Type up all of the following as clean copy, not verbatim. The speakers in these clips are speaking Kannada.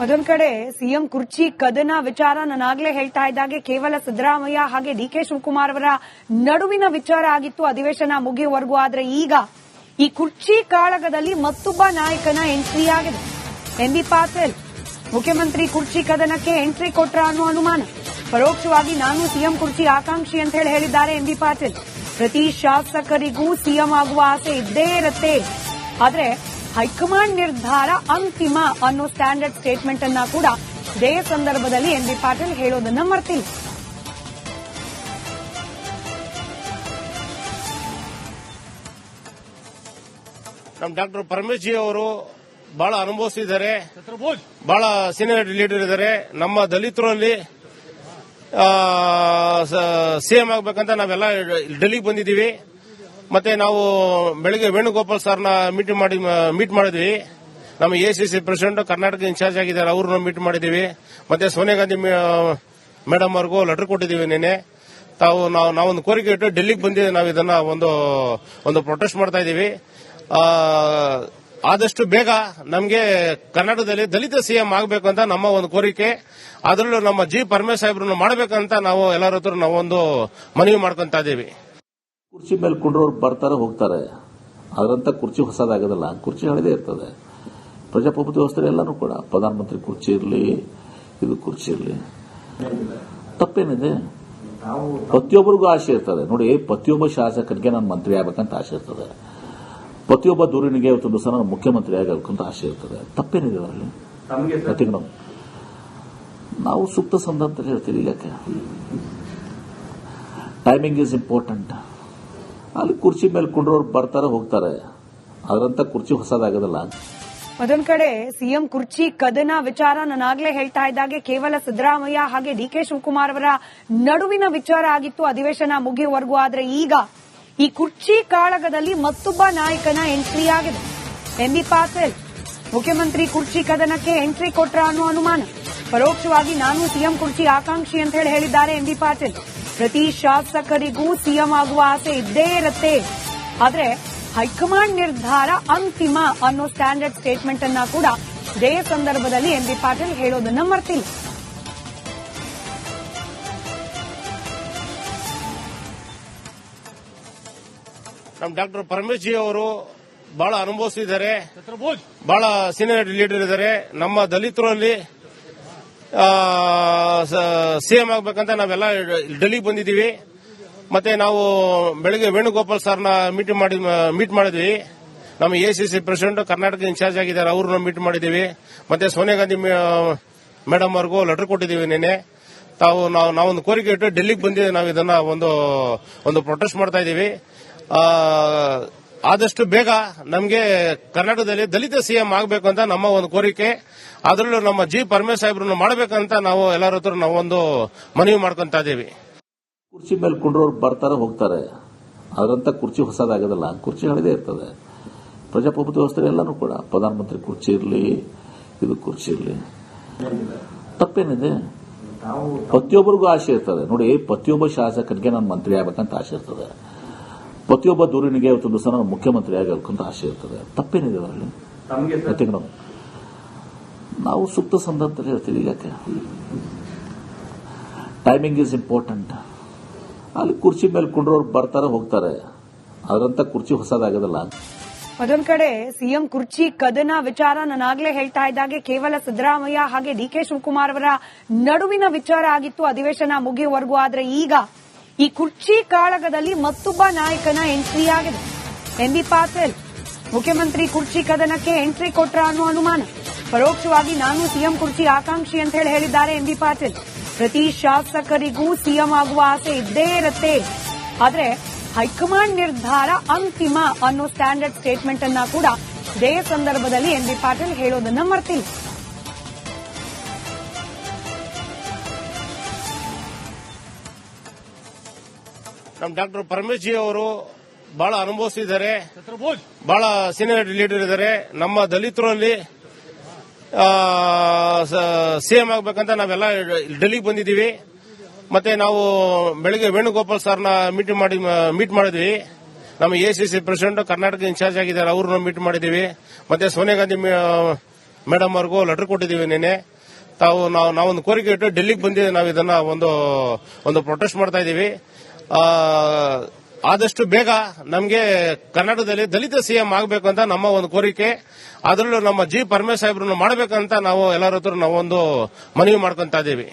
ಅದೊಂದ್ ಕಡೆ ಸಿಎಂ ಕುರ್ಚಿ ಕದನ ವಿಚಾರ ನಾನಾಗ್ಲೇ ಹೇಳ್ತಾ ಇದ್ದಾಗೆ ಕೇವಲ ಸಿದ್ದರಾಮಯ್ಯ ಹಾಗೆ ಡಿಕೆ ಶಿವಕುಮಾರ್ ಅವರ ನಡುವಿನ ವಿಚಾರ ಆಗಿತ್ತು ಅಧಿವೇಶನ ಮುಗಿಯುವವರೆಗೂ. ಆದ್ರೆ ಈಗ ಈ ಕುರ್ಚಿ ಕಾಳಗದಲ್ಲಿ ಮತ್ತೊಬ್ಬ ನಾಯಕನ ಎಂಟ್ರಿ ಆಗಿದೆ. ಎಂಬಿ ಪಾಟೀಲ್ ಮುಖ್ಯಮಂತ್ರಿ ಕುರ್ಚಿ ಕದನಕ್ಕೆ ಎಂಟ್ರಿ ಕೊಟ್ರ ಅನ್ನೋ ಅನುಮಾನ. ಪರೋಕ್ಷವಾಗಿ ನಾನು ಸಿಎಂ ಕುರ್ಚಿ ಆಕಾಂಕ್ಷಿ ಅಂತ ಹೇಳಿದ್ದಾರೆ ಎಂಬಿ ಪಾಟೀಲ್. ಪ್ರತಿ ಶಾಸಕರಿಗೂ ಸಿಎಂ ಆಗುವ ಆಸೆ ಇದ್ದೇ ಇರುತ್ತೆ, ಆದ್ರೆ ಹೈಕಮಾಂಡ್ ನಿರ್ಧಾರ ಅಂತಿಮ ಅನ್ನೋ ಸ್ಟ್ಯಾಂಡರ್ಡ್ ಸ್ಟೇಟ್ಮೆಂಟ್ ಅನ್ನ ಕೂಡ ಇದೇ ಸಂದರ್ಭದಲ್ಲಿ ಎಂಬಿ ಪಾಟೀಲ್ ಹೇಳೋದನ್ನ ಮರ್ತಿಲ್ಲ. ನಮ್ಮ ಡಾಕ್ಟರ್ ಪರಮೇಶ್ ಜಿ ಅವರು ಬಹಳ ಅನುಭವಿಸಿದ್ದಾರೆ, ಬಹಳ ಸೀನಿಯರ್ ಲೀಡರ್ ಇದ್ದಾರೆ. ನಮ್ಮ ದಲಿತರಲ್ಲಿ ಸಿಎಂ ಆಗ್ಬೇಕಂತ ನಾವೆಲ್ಲ ಡೆಲ್ಲಿಗೆ ಬಂದಿದ್ದೀವಿ. ಮತ್ತೆ ನಾವು ಬೆಳಗ್ಗೆ ವೇಣುಗೋಪಾಲ್ ಸರ್ನ ಮೀಟ್ ಮಾಡಿದ್ವಿ. ನಮ್ಮ ಎಸಿಸಿ ಪ್ರೆಸಿಡೆಂಟ್ ಕರ್ನಾಟಕ ಇನ್ಚಾರ್ಜ್ ಆಗಿದ್ದಾರೆ, ಅವ್ರನ್ನ ಮೀಟ್ ಮಾಡಿದ್ದೀವಿ. ಮತ್ತೆ ಸೋನಿಯಾ ಗಾಂಧಿ ಮೇಡಮ್ ಅವ್ರಿಗೂ ಲೆಟರ್ ಕೊಟ್ಟಿದ್ದೀವಿ ನಿನ್ನೆ. ನಾವೊಂದು ಕೋರಿಕೆ ಇಟ್ಟು ಡೆಲ್ಲಿಗೆ ಬಂದಿದ್ದೀವಿ. ನಾವು ಇದನ್ನ ಒಂದು ಪ್ರೊಟೆಸ್ಟ್ ಮಾಡ್ತಾ ಇದ್ದೀವಿ. ಆದಷ್ಟು ಬೇಗ ನಮಗೆ ಕರ್ನಾಟಕದಲ್ಲಿ ದಲಿತ ಸಿಎಂ ಆಗಬೇಕು ಅಂತ ನಮ್ಮ ಒಂದು ಕೋರಿಕೆ. ಅದರಲ್ಲೂ ನಮ್ಮ ಜಿ ಪರಮೇಶ್ ಸಾಹೇಬ್ರನ್ನು ಮಾಡಬೇಕಂತ ನಾವು ಎಲ್ಲರ ಹತ್ರ ನಾವೊಂದು ಮನವಿ ಮಾಡ್ಕೊಂತ ಇದ್ದೀವಿ. ಕುರ್ಚಿ ಮೇಲೆ ಕುಂಡ್ರೋರು ಬರ್ತಾರೆ ಹೋಗ್ತಾರೆ, ಅದರಂತ ಕುರ್ಚಿ ಹೊಸದಾಗೋದಿಲ್ಲ, ಕುರ್ಚಿ ಹಳೆದೇ ಇರ್ತದೆ. ಪ್ರಜಾಪ್ರಭುತ್ವ ವ್ಯವಸ್ಥೆ ಎಲ್ಲಾನು ಕೂಡ ಪ್ರಧಾನಮಂತ್ರಿ ಕುರ್ಚಿ ಇರಲಿ, ಇದು ಕುರ್ಚಿ ಇರಲಿ, ತಪ್ಪೇನಿದೆ? ಪ್ರತಿಯೊಬ್ಬರಿಗೂ ಆಸೆ ಇರ್ತದೆ ನೋಡಿ. ಪ್ರತಿಯೊಬ್ಬ ಶಾಸಕರಿಗೆ ನಾನು ಮಂತ್ರಿ ಆಗಬೇಕಂತ ಆಸೆ ಇರ್ತದೆ. ಪ್ರತಿಯೊಬ್ಬ ದೂರಿನಿಗೆ ಇವತ್ತು ದಿವಸ ನಾನು ಮುಖ್ಯಮಂತ್ರಿ ಆಗಬೇಕಂತ ಆಸೆ ಇರ್ತದೆ. ತಪ್ಪೇನಿದೆ ಅದರಲ್ಲಿ? ನಾವು ಸೂಕ್ತ ಸಂದರ್ಭದಲ್ಲಿ ಹೇಳ್ತೀವಿ. ಯಾಕೆ ಟೈಮಿಂಗ್ ಈಸ್ ಇಂಪಾರ್ಟೆಂಟ್. ಅಲ್ಲಿ ಕುರ್ಚಿ ಮೇಲೆ ಕುಂಡ್ರೋರು ಬರ್ತಾರೆ ಹೋಗ್ತಾರೆ, ಅದರಂತ ಕುರ್ಚಿ ಹೊಸದಾಗೋದಿಲ್ಲ. ಅದೊಂದ್ ಕಡೆ ಸಿಎಂ ಕುರ್ಚಿ ಕದನ ವಿಚಾರ ನಾನಾಗ್ಲೇ ಹೇಳ್ತಾ ಇದ್ದಾಗೆ ಕೇವಲ ಸಿದ್ದರಾಮಯ್ಯ ಹಾಗೆ ಡಿಕೆ ಶಿವಕುಮಾರ್ ಅವರ ನಡುವಿನ ವಿಚಾರ ಆಗಿತ್ತು ಅಧಿವೇಶನ ಮುಗಿಯುವವರೆಗೂ. ಆದ್ರೆ ಈಗ ಈ ಕುರ್ಚಿ ಕಾಳಗದಲ್ಲಿ ಮತ್ತೊಬ್ಬ ನಾಯಕನ ಎಂಟ್ರಿ ಆಗಿದೆ. ಎಂಬಿ ಪಾಟೀಲ್ ಮುಖ್ಯಮಂತ್ರಿ ಕುರ್ಚಿ ಕದನಕ್ಕೆ ಎಂಟ್ರಿ ಕೊಟ್ರ ಅನ್ನೋ ಅನುಮಾನ. ಪರೋಕ್ಷವಾಗಿ ನಾನು ಸಿಎಂ ಕುರ್ಚಿ ಆಕಾಂಕ್ಷಿ ಅಂತ ಹೇಳಿದ್ದಾರೆ ಎಂಬಿ ಪಾಟೀಲ್. ಪ್ರತಿ ಶಾಸಕರಿಗೂ ಸಿಎಂ ಆಗುವ ಆಸೆ ಇದ್ದೇ ಇರುತ್ತೆ, ಆದ್ರೆ ಹೈಕಮಾಂಡ್ ನಿರ್ಧಾರ ಅಂತಿಮ ಅನ್ನೋ ಸ್ಟ್ಯಾಂಡರ್ಡ್ ಸ್ಟೇಟ್ಮೆಂಟ್ ಅನ್ನ ಕೂಡ ಇದೇ ಸಂದರ್ಭದಲ್ಲಿ ಎಂಬಿ ಪಾಟೀಲ್ ಹೇಳೋದನ್ನ ಮರ್ತಿಲ್ಲ. ನಮ್ಮ ಡಾಕ್ಟರ್ ಪರಮೇಶ್ ಜಿ ಅವರು ಬಹಳ ಅನುಭವಿಸಿದ್ದಾರೆ, ಬಹಳ ಸೀನಿಯರ್ ಲೀಡರ್ ಇದ್ದಾರೆ. ನಮ್ಮ ದಲಿತರಲ್ಲಿ ಸಿಎಂ ಆಗ್ಬೇಕಂತ ನಾವೆಲ್ಲ ಡೆಲ್ಲಿಗೆ ಬಂದಿದ್ದೀವಿ. ಮತ್ತೆ ನಾವು ಬೆಳಗ್ಗೆ ವೇಣುಗೋಪಾಲ್ ಸರ್ನ ಮೀಟ್ ಮಾಡಿದ್ವಿ. ನಮ್ಮ ಎಸಿಸಿ ಪ್ರೆಸಿಡೆಂಟ್ ಕರ್ನಾಟಕ ಇನ್ಚಾರ್ಜ್ ಆಗಿದ್ದಾರೆ, ಅವ್ರನ್ನ ಮೀಟ್ ಮಾಡಿದ್ದೀವಿ. ಮತ್ತೆ ಸೋನಿಯಾ ಗಾಂಧಿ ಮೇಡಮ್ ಅವ್ರಿಗೂ ಲೆಟರ್ ಕೊಟ್ಟಿದ್ದೀವಿ ನಿನ್ನೆ. ನಾವೊಂದು ಕೋರಿಕೆ ಇಟ್ಟು ಡೆಲ್ಲಿಗೆ ಬಂದಿದ್ದೀವಿ. ನಾವು ಇದನ್ನ ಒಂದು ಪ್ರೊಟೆಸ್ಟ್ ಮಾಡ್ತಾ ಇದ್ದೀವಿ. ಆದಷ್ಟು ಬೇಗ ನಮಗೆ ಕರ್ನಾಟಕದಲ್ಲಿ ದಲಿತ ಸಿಎಂ ಆಗಬೇಕು ಅಂತ ನಮ್ಮ ಒಂದು ಕೋರಿಕೆ. ಅದರಲ್ಲೂ ನಮ್ಮ ಜಿ ಪರಮೇಶ್ ಸಾಹೇಬ್ರನ್ನು ಮಾಡಬೇಕಂತ ನಾವು ಎಲ್ಲರ ಹತ್ರ ನಾವೊಂದು ಮನವಿ ಮಾಡ್ಕೊಂತ ಇದ್ದೀವಿ. ಕುರ್ಚಿ ಮೇಲೆ ಕುಂಡ್ರೋರು ಬರ್ತಾರೆ ಹೋಗ್ತಾರೆ, ಅದರಂತ ಕುರ್ಚಿ ಹೊಸದಾಗೋದಿಲ್ಲ, ಕುರ್ಚಿ ಹಳೆದೇ ಇರ್ತದೆ. ಪ್ರಜಾಪ್ರಭುತ್ವ ವ್ಯವಸ್ಥೆ ಎಲ್ಲಾನು ಕೂಡ ಪ್ರಧಾನಮಂತ್ರಿ ಕುರ್ಚಿ ಇರಲಿ, ಇದು ಕುರ್ಚಿ ಇರಲಿ, ತಪ್ಪೇನಿದೆ? ಪ್ರತಿಯೊಬ್ಬರಿಗೂ ಆಸೆ ಇರ್ತದೆ ನೋಡಿ. ಪ್ರತಿಯೊಬ್ಬ ಶಾಸಕರಿಗೆ ನಾನು ಮಂತ್ರಿ ಆಗಬೇಕಂತ ಆಸೆ ಇರ್ತದೆ. ಪ್ರತಿಯೊಬ್ಬ ದೂರಿನಿಗೆ ಇವತ್ತು ದಿವಸ ನಾನು ಮುಖ್ಯಮಂತ್ರಿ ಆಗಬೇಕಂತ ಆಸೆ ಇರ್ತದೆ. ತಪ್ಪೇನಿದೆ ಅದರಲ್ಲಿ? ನಾವು ಸೂಕ್ತ ಸಂದರ್ಭದಲ್ಲಿ ಹೇಳ್ತೀವಿ. ಯಾಕೆ ಟೈಮಿಂಗ್ ಈಸ್ ಇಂಪಾರ್ಟೆಂಟ್. ಅಲ್ಲಿ ಕುರ್ಚಿ ಮೇಲೆ ಕುಂಡ್ರೋರು ಬರ್ತಾರೆ ಹೋಗ್ತಾರೆ, ಅದರಂತ ಕುರ್ಚಿ ಹೊಸದಾಗೋದಿಲ್ಲ. ಅದೊಂದ್ ಕಡೆ ಸಿಎಂ ಕುರ್ಚಿ ಕದನ ವಿಚಾರ ನಾನಾಗ್ಲೇ ಹೇಳ್ತಾ ಇದ್ದಾಗೆ ಕೇವಲ ಸಿದ್ದರಾಮಯ್ಯ ಹಾಗೆ ಡಿಕೆ ಶಿವಕುಮಾರ್ ಅವರ ನಡುವಿನ ವಿಚಾರ ಆಗಿತ್ತು ಅಧಿವೇಶನ ಮುಗಿಯುವವರೆಗೂ. ಆದ್ರೆ ಈಗ ಈ ಕುರ್ಚಿ ಕಾಳಗದಲ್ಲಿ ಮತ್ತೊಬ್ಬ ನಾಯಕನ ಎಂಟ್ರಿ ಆಗಿದೆ. ಎಂಬಿ ಪಾಟೀಲ್ ಮುಖ್ಯಮಂತ್ರಿ ಕುರ್ಚಿ ಕದನಕ್ಕೆ ಎಂಟ್ರಿ ಕೊಟ್ರ ಅನ್ನೋ ಅನುಮಾನ. ಪರೋಕ್ಷವಾಗಿ ನಾನು ಸಿಎಂ ಕುರ್ಚಿ ಆಕಾಂಕ್ಷಿ ಅಂತ ಹೇಳಿದ್ದಾರೆ ಎಂಬಿ ಪಾಟೀಲ್. ಪ್ರತಿ ಶಾಸಕರಿಗೂ ಸಿಎಂ ಆಗುವ ಆಸೆ ಇದ್ದೇ ಇರುತ್ತೆ, ಆದ್ರೆ ಹೈಕಮಾಂಡ್ ನಿರ್ಧಾರ ಅಂತಿಮ ಅನ್ನೋ ಸ್ಟ್ಯಾಂಡರ್ಡ್ ಸ್ಟೇಟ್ಮೆಂಟ್ ಅನ್ನ ಕೂಡ ಇದೇ ಸಂದರ್ಭದಲ್ಲಿ ಎಂಬಿ ಪಾಟೀಲ್ ಹೇಳೋದನ್ನ ಮರ್ತಿಲ್ಲ. ನಮ್ಮ ಡಾಕ್ಟರ್ ಪರಮೇಶ್ ಜಿ ಅವರು ಬಹಳ ಅನುಭವಿಸಿದ್ದಾರೆ, ಬಹಳ ಸೀನಿಯರ್ ಲೀಡರ್ ಇದ್ದಾರೆ. ನಮ್ಮ ದಲಿತರಲ್ಲಿ ಸಿಎಂ ಆಗ್ಬೇಕಂತ ನಾವೆಲ್ಲ ಡೆಲ್ಲಿಗೆ ಬಂದಿದ್ದೀವಿ. ಮತ್ತೆ ನಾವು ಬೆಳಗ್ಗೆ ವೇಣುಗೋಪಾಲ್ ಸರ್ನ ಮೀಟ್ ಮಾಡಿದ್ವಿ. ನಮ್ಮ ಎಸಿಸಿ ಪ್ರೆಸಿಡೆಂಟ್ ಕರ್ನಾಟಕ ಇನ್ಚಾರ್ಜ್ ಆಗಿದ್ದಾರೆ, ಅವ್ರನ್ನ ಮೀಟ್ ಮಾಡಿದ್ದೀವಿ. ಮತ್ತೆ ಸೋನಿಯಾ ಗಾಂಧಿ ಮೇಡಮ್ ಅವ್ರಿಗೂ ಲೆಟರ್ ಕೊಟ್ಟಿದ್ದೀವಿ ನಿನ್ನೆ. ನಾವೊಂದು ಕೋರಿಕೆ ಇಟ್ಟು ಡೆಲ್ಲಿಗೆ ಬಂದಿದ್ದೀವಿ. ನಾವು ಇದನ್ನ ಒಂದು ಪ್ರೊಟೆಸ್ಟ್ ಮಾಡ್ತಾ ಇದ್ದೀವಿ. ಆದಷ್ಟು ಬೇಗ ನಮಗೆ ಕರ್ನಾಟಕದಲ್ಲಿ ದಲಿತ ಸಿಎಂ ಆಗಬೇಕು ಅಂತ ನಮ್ಮ ಒಂದು ಕೋರಿಕೆ. ಅದರಲ್ಲೂ ನಮ್ಮ ಜಿ ಪರಮೇಶ್ ಸಾಹೇಬ್ರನ್ನು ಮಾಡಬೇಕಂತ ನಾವು ಎಲ್ಲರ ಹತ್ರ ನಾವೊಂದು ಮನವಿ ಮಾಡ್ಕೊಂತ ಇದ್ದೀವಿ.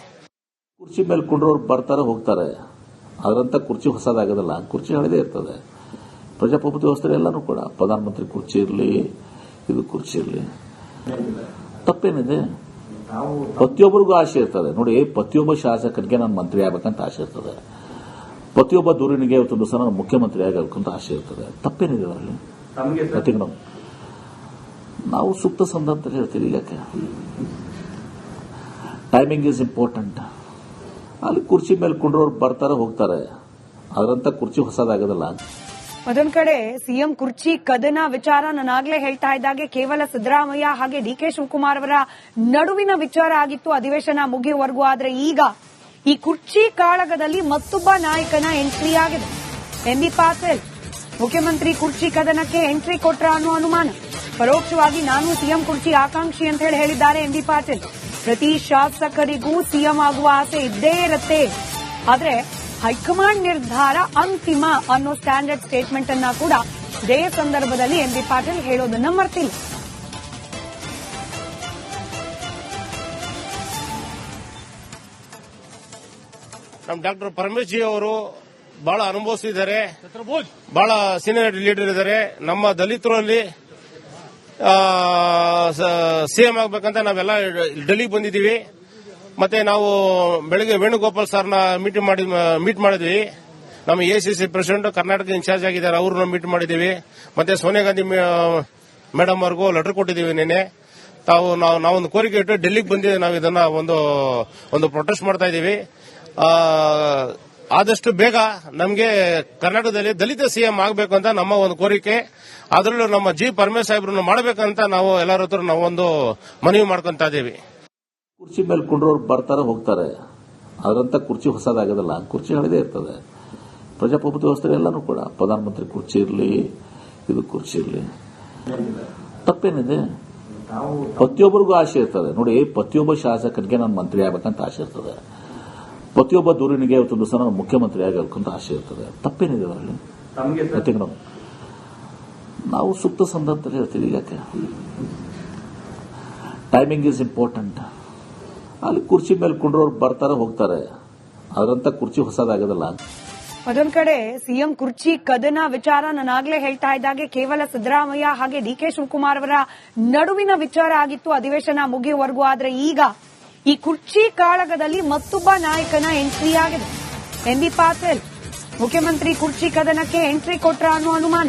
ಕುರ್ಚಿ ಮೇಲೆ ಕುಂಡ್ರೋರು ಬರ್ತಾರೆ ಹೋಗ್ತಾರೆ, ಅದರಂತ ಕುರ್ಚಿ ಹೊಸದಾಗೋದಿಲ್ಲ, ಕುರ್ಚಿ ಹಳೆದೇ ಇರ್ತದೆ. ಪ್ರಜಾಪ್ರಭುತ್ವ ವ್ಯವಸ್ಥೆ ಎಲ್ಲಾನು ಕೂಡ ಪ್ರಧಾನಮಂತ್ರಿ ಕುರ್ಚಿ ಇರಲಿ, ಇದು ಕುರ್ಚಿ ಇರಲಿ, ತಪ್ಪೇನಿದೆ? ಪ್ರತಿಯೊಬ್ಬರಿಗೂ ಆಸೆ ಇರ್ತದೆ ನೋಡಿ. ಪ್ರತಿಯೊಬ್ಬ ಶಾಸಕರಿಗೆ ನಾನು ಮಂತ್ರಿ ಆಗಬೇಕಂತ ಆಸೆ ಇರ್ತದೆ. ಪ್ರತಿಯೊಬ್ಬ ದೂರಿನಿಗೆ ಇವತ್ತೊಂದು ದಿವಸ ನಾನು ಮುಖ್ಯಮಂತ್ರಿ ಆಗಬೇಕಂತ ಆಸೆ ಇರ್ತದೆ. ತಪ್ಪೇನಿದೆ ಅದರಲ್ಲಿ? ನಾವು ಸೂಕ್ತ ಸಂದರ್ಭದಲ್ಲಿ ಹೇಳ್ತೀವಿ. ಯಾಕೆ ಟೈಮಿಂಗ್ ಈಸ್ ಇಂಪಾರ್ಟೆಂಟ್. ಅಲ್ಲಿ ಕುರ್ಚಿ ಮೇಲೆ ಕುಂಡ್ರೋರು ಬರ್ತಾರೆ ಹೋಗ್ತಾರೆ, ಅದರಂತ ಕುರ್ಚಿ ಹೊಸದಾಗೋದಿಲ್ಲ. ಅದೊಂದ್ ಕಡೆ ಸಿಎಂ ಕುರ್ಚಿ ಕದನ ವಿಚಾರ ನಾನಾಗ್ಲೇ ಹೇಳ್ತಾ ಇದ್ದಾಗೆ ಕೇವಲ ಸಿದ್ದರಾಮಯ್ಯ ಹಾಗೆ ಡಿಕೆ ಶಿವಕುಮಾರ್ ಅವರ ನಡುವಿನ ವಿಚಾರ ಆಗಿತ್ತು ಅಧಿವೇಶನ ಮುಗಿಯುವವರೆಗೂ. ಆದ್ರೆ ಈಗ ಈ ಕುರ್ಚಿ ಕಾಳಗದಲ್ಲಿ ಮತ್ತೊಬ್ಬ ನಾಯಕನ ಎಂಟ್ರಿ ಆಗಿದೆ. ಎಂಬಿ ಪಾಟೀಲ್ ಮುಖ್ಯಮಂತ್ರಿ ಕುರ್ಚಿ ಕದನಕ್ಕೆ ಎಂಟ್ರಿ ಕೊಟ್ರ ಅನ್ನೋ ಅನುಮಾನ. ಪರೋಕ್ಷವಾಗಿ ನಾನು ಸಿಎಂ ಕುರ್ಚಿ ಆಕಾಂಕ್ಷಿ ಅಂತ ಹೇಳಿದ್ದಾರೆ ಎಂಬಿ ಪಾಟೀಲ್. ಪ್ರತಿ ಶಾಸಕರಿಗೂ ಸಿಎಂ ಆಗುವ ಆಸೆ ಇದ್ದೇ ಇರುತ್ತೆ, ಆದ್ರೆ ಹೈಕಮಾಂಡ್ ನಿರ್ಧಾರ ಅಂತಿಮ ಅನ್ನೋ ಸ್ಟ್ಯಾಂಡರ್ಡ್ ಸ್ಟೇಟ್ಮೆಂಟ್ ಅನ್ನ ಕೂಡ ಇದೇ ಸಂದರ್ಭದಲ್ಲಿ ಎಂಬಿ ಪಾಟೀಲ್ ಹೇಳೋದನ್ನ ಮರ್ತಿಲ್ಲ. ನಮ್ಮ ಡಾಕ್ಟರ್ ಪರಮೇಶ್ ಜಿ ಅವರು ಬಹಳ ಅನುಭವಿಸಿದ್ದಾರೆ, ಬಹಳ ಸೀನಿಯರ್ ಲೀಡರ್ ಇದ್ದಾರೆ. ನಮ್ಮ ದಲಿತರಲ್ಲಿ ಸಿಎಂ ಆಗಬೇಕಂತ ನಾವೆಲ್ಲ ಡೆಲ್ಲಿಗೆ ಬಂದಿದ್ದೀವಿ. ಮತ್ತೆ ನಾವು ಬೆಳಗ್ಗೆ ವೇಣುಗೋಪಾಲ್ ಸರ್ನ ಮೀಟ್ ಮಾಡಿದ್ವಿ. ನಮ್ಮ ಎಸಿಸಿ ಪ್ರೆಸಿಡೆಂಟ್ ಕರ್ನಾಟಕ ಇನ್ಚಾರ್ಜ್ ಆಗಿದ್ದಾರೆ, ಅವ್ರನ್ನ ಮೀಟ್ ಮಾಡಿದ್ದೀವಿ. ಮತ್ತೆ ಸೋನಿಯಾ ಗಾಂಧಿ ಮೇಡಮ್ ಅವ್ರಿಗೂ ಲೆಟರ್ ಕೊಟ್ಟಿದ್ದೀವಿ ನಿನ್ನೆ. ನಾವೊಂದು ಕೋರಿಕೆ ಇಟ್ಟು ಡೆಲ್ಲಿಗೆ ಬಂದಿದ್ದೀವಿ. ನಾವು ಇದನ್ನ ಒಂದು ಪ್ರೊಟೆಸ್ಟ್ ಮಾಡ್ತಾ ಇದ್ದೀವಿ. ಆದಷ್ಟು ಬೇಗ ನಮಗೆ ಕರ್ನಾಟಕದಲ್ಲಿ ದಲಿತ ಸಿಎಂ ಆಗಬೇಕು ಅಂತ ನಮ್ಮ ಒಂದು ಕೋರಿಕೆ. ಅದರಲ್ಲೂ ನಮ್ಮ ಜಿ ಪರಮೇಶ್ ಸಾಹೇಬ್ರನ್ನು ಮಾಡಬೇಕಂತ ನಾವು ಎಲ್ಲರ ಹತ್ರ ನಾವೊಂದು ಮನವಿ ಮಾಡ್ಕೊಂತ ಇದ್ದೀವಿ. ಕುರ್ಚಿ ಮೇಲೆ ಕುಂಡ್ರೋರು ಬರ್ತಾರೆ ಹೋಗ್ತಾರೆ, ಅದರಂತ ಕುರ್ಚಿ ಹೊಸದಾಗೋದಿಲ್ಲ, ಕುರ್ಚಿ ಹಳೆದೇ ಇರ್ತದೆ. ಪ್ರಜಾಪ್ರಭುತ್ವ ವ್ಯವಸ್ಥೆ ಎಲ್ಲಾನು ಕೂಡ ಪ್ರಧಾನಮಂತ್ರಿ ಕುರ್ಚಿ ಇರಲಿ, ಇದು ಕುರ್ಚಿ ಇರಲಿ, ತಪ್ಪೇನಿದೆ? ಪ್ರತಿಯೊಬ್ಬರಿಗೂ ಆಸೆ ಇರ್ತದೆ ನೋಡಿ. ಪ್ರತಿಯೊಬ್ಬ ಶಾಸಕರಿಗೆ ನಾನು ಮಂತ್ರಿ ಆಗಬೇಕಂತ ಆಸೆ ಇರ್ತದೆ. ಪ್ರತಿಯೊಬ್ಬ ದೂರಿನಿಗೆ ಇವತ್ತೊಂದು ದಿವಸ ನಾನು ಮುಖ್ಯಮಂತ್ರಿ ಆಗಬೇಕಂತ ಆಸೆ ಇರ್ತದೆ. ತಪ್ಪೇನಿದೆ ಅದರಲ್ಲಿ? ನಾವು ಸೂಕ್ತ ಸಂದರ್ಭದಲ್ಲಿ ಹೇಳ್ತೀವಿ. ಯಾಕೆ ಟೈಮಿಂಗ್ ಈಸ್ ಇಂಪಾರ್ಟೆಂಟ್. ಅಲ್ಲಿ ಕುರ್ಚಿ ಮೇಲೆ ಕುಂಡ್ರೋರು ಬರ್ತಾರೆ ಹೋಗ್ತಾರೆ, ಅದರಂತ ಕುರ್ಚಿ ಹೊಸದಾಗೋದಿಲ್ಲ. ಅದೊಂದ್ ಕಡೆ ಸಿಎಂ ಕುರ್ಚಿ ಕದನ ವಿಚಾರ ನಾನಾಗ್ಲೇ ಹೇಳ್ತಾ ಇದ್ದಾಗೆ ಕೇವಲ ಸಿದ್ದರಾಮಯ್ಯ ಹಾಗೆ ಡಿಕೆ ಶಿವಕುಮಾರ್ ಅವರ ನಡುವಿನ ವಿಚಾರ ಆಗಿತ್ತು ಅಧಿವೇಶನ ಮುಗಿಯುವವರೆಗೂ. ಆದ್ರೆ ಈಗ ಈ ಕುರ್ಚಿ ಕಾಳಗದಲ್ಲಿ ಮತ್ತೊಬ್ಬ ನಾಯಕನ ಎಂಟ್ರಿ ಆಗಿದೆ. ಎಂಬಿ ಪಾಟೀಲ್ ಮುಖ್ಯಮಂತ್ರಿ ಕುರ್ಚಿ ಕದನಕ್ಕೆ ಎಂಟ್ರಿ ಕೊಟ್ರ ಅನ್ನೋ ಅನುಮಾನ.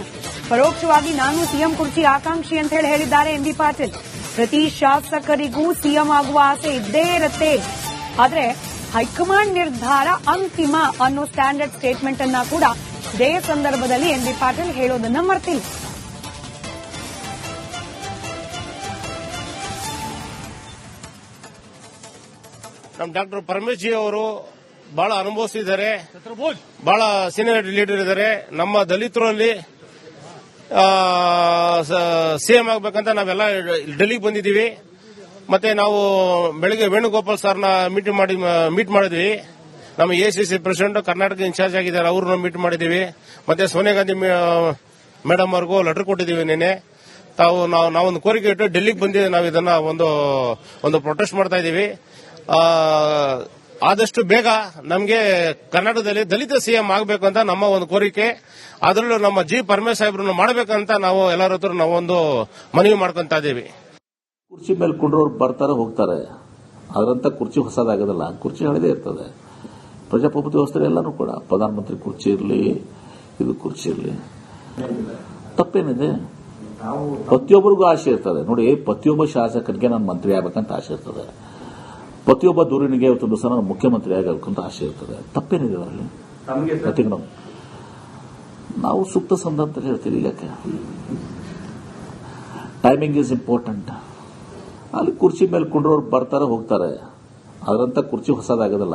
ಪರೋಕ್ಷವಾಗಿ ನಾನು ಸಿಎಂ ಕುರ್ಚಿ ಆಕಾಂಕ್ಷಿ ಅಂತ ಹೇಳಿದ್ದಾರೆ ಎಂಬಿ ಪಾಟೀಲ್. ಪ್ರತಿ ಶಾಸಕರಿಗೂ ಸಿಎಂ ಆಗುವ ಆಸೆ ಇದ್ದೇ ಇರುತ್ತೆ, ಆದ್ರೆ ಹೈಕಮಾಂಡ್ ನಿರ್ಧಾರ ಅಂತಿಮ ಅನ್ನೋ ಸ್ಟ್ಯಾಂಡರ್ಡ್ ಸ್ಟೇಟ್ಮೆಂಟ್ ಅನ್ನ ಕೂಡ ಇದೇ ಸಂದರ್ಭದಲ್ಲಿ ಎಂಬಿ ಪಾಟೀಲ್ ಹೇಳೋದನ್ನ ಮರ್ತಿಲ್ಲ. ನಮ್ಮ ಡಾಕ್ಟರ್ ಪರಮೇಶ್ ಜಿ ಅವರು ಬಹಳ ಅನುಭವಿಸಿದ್ದಾರೆ, ಬಹಳ ಸೀನಿಯರ್ ಲೀಡರ್ ಇದ್ದಾರೆ. ನಮ್ಮ ದಲಿತರಲ್ಲಿ ಸಿಎಂ ಆಗಬೇಕಂತ ನಾವೆಲ್ಲ ಡೆಲ್ಲಿಗೆ ಬಂದಿದ್ದೀವಿ. ಮತ್ತೆ ನಾವು ಬೆಳಗ್ಗೆ ವೇಣುಗೋಪಾಲ್ ಸರ್ನ ಮೀಟ್ ಮಾಡಿದ್ವಿ. ನಮ್ಮ ಎಸಿಸಿ ಪ್ರೆಸಿಡೆಂಟ್ ಕರ್ನಾಟಕ ಇನ್ಚಾರ್ಜ್ ಆಗಿದ್ದಾರೆ, ಅವ್ರನ್ನ ಮೀಟ್ ಮಾಡಿದ್ದೀವಿ. ಮತ್ತೆ ಸೋನಿಯಾ ಗಾಂಧಿ ಮೇಡಮ್ ಅವ್ರಿಗೂ ಲೆಟರ್ ಕೊಟ್ಟಿದ್ದೀವಿ ನಿನ್ನೆ. ನಾವೊಂದು ಕೋರಿಕೆ ಇಟ್ಟು ಡೆಲ್ಲಿಗೆ ಬಂದಿದ್ದೀವಿ. ನಾವು ಇದನ್ನ ಒಂದು ಪ್ರೊಟೆಸ್ಟ್ ಮಾಡ್ತಾ ಇದ್ದೀವಿ. ಆದಷ್ಟು ಬೇಗ ನಮಗೆ ಕರ್ನಾಟಕದಲ್ಲಿ ದಲಿತ ಸಿಎಂ ಆಗಬೇಕು ಅಂತ ನಮ್ಮ ಒಂದು ಕೋರಿಕೆ. ಅದರಲ್ಲೂ ನಮ್ಮ ಜಿ ಪರಮೇಶ್ ಸಾಹೇಬ್ರನ್ನು ಮಾಡಬೇಕಂತ ನಾವು ಎಲ್ಲರ ಹತ್ರ ನಾವೊಂದು ಮನವಿ ಮಾಡ್ಕೊಂತ ಇದ್ದೀವಿ. ಕುರ್ಚಿ ಮೇಲೆ ಕುಂಡ್ರೋರು ಬರ್ತಾರೆ ಹೋಗ್ತಾರೆ, ಅದರಂತ ಕುರ್ಚಿ ಹೊಸದಾಗೋದಿಲ್ಲ, ಕುರ್ಚಿ ಹಳೆದೇ ಇರ್ತದೆ. ಪ್ರಜಾಪ್ರಭುತ್ವ ವ್ಯವಸ್ಥೆ ಎಲ್ಲಾನು ಕೂಡ ಪ್ರಧಾನಮಂತ್ರಿ ಕುರ್ಚಿ ಇರಲಿ, ಇದು ಕುರ್ಚಿ ಇರಲಿ, ತಪ್ಪೇನಿದೆ? ಪ್ರತಿಯೊಬ್ಬರಿಗೂ ಆಸೆ ಇರ್ತದೆ ನೋಡಿ. ಪ್ರತಿಯೊಬ್ಬ ಶಾಸಕರಿಗೆ ನಾನು ಮಂತ್ರಿ ಆಗಬೇಕಂತ ಆಸೆ ಇರ್ತದೆ. ಪ್ರತಿಯೊಬ್ಬ ದೂರಿನಿಗೆ ಇವತ್ತೊಂದು ದಿವಸ ನಾನು ಮುಖ್ಯಮಂತ್ರಿ ಆಗಬೇಕಂತ ಆಸೆ ಇರ್ತದೆ. ತಪ್ಪೇನಿದೆ ಅದರಲ್ಲಿ? ನಾವು ಸೂಕ್ತ ಸಂದರ್ಭದಲ್ಲಿ ಹೇಳ್ತೀವಿ. ಯಾಕೆ ಟೈಮಿಂಗ್ ಈಸ್ ಇಂಪಾರ್ಟೆಂಟ್. ಅಲ್ಲಿ ಕುರ್ಚಿ ಮೇಲೆ ಕುಂಡ್ರೋರು ಬರ್ತಾರೆ ಹೋಗ್ತಾರೆ, ಅದರಂತ ಕುರ್ಚಿ ಹೊಸದಾಗೋದಿಲ್ಲ.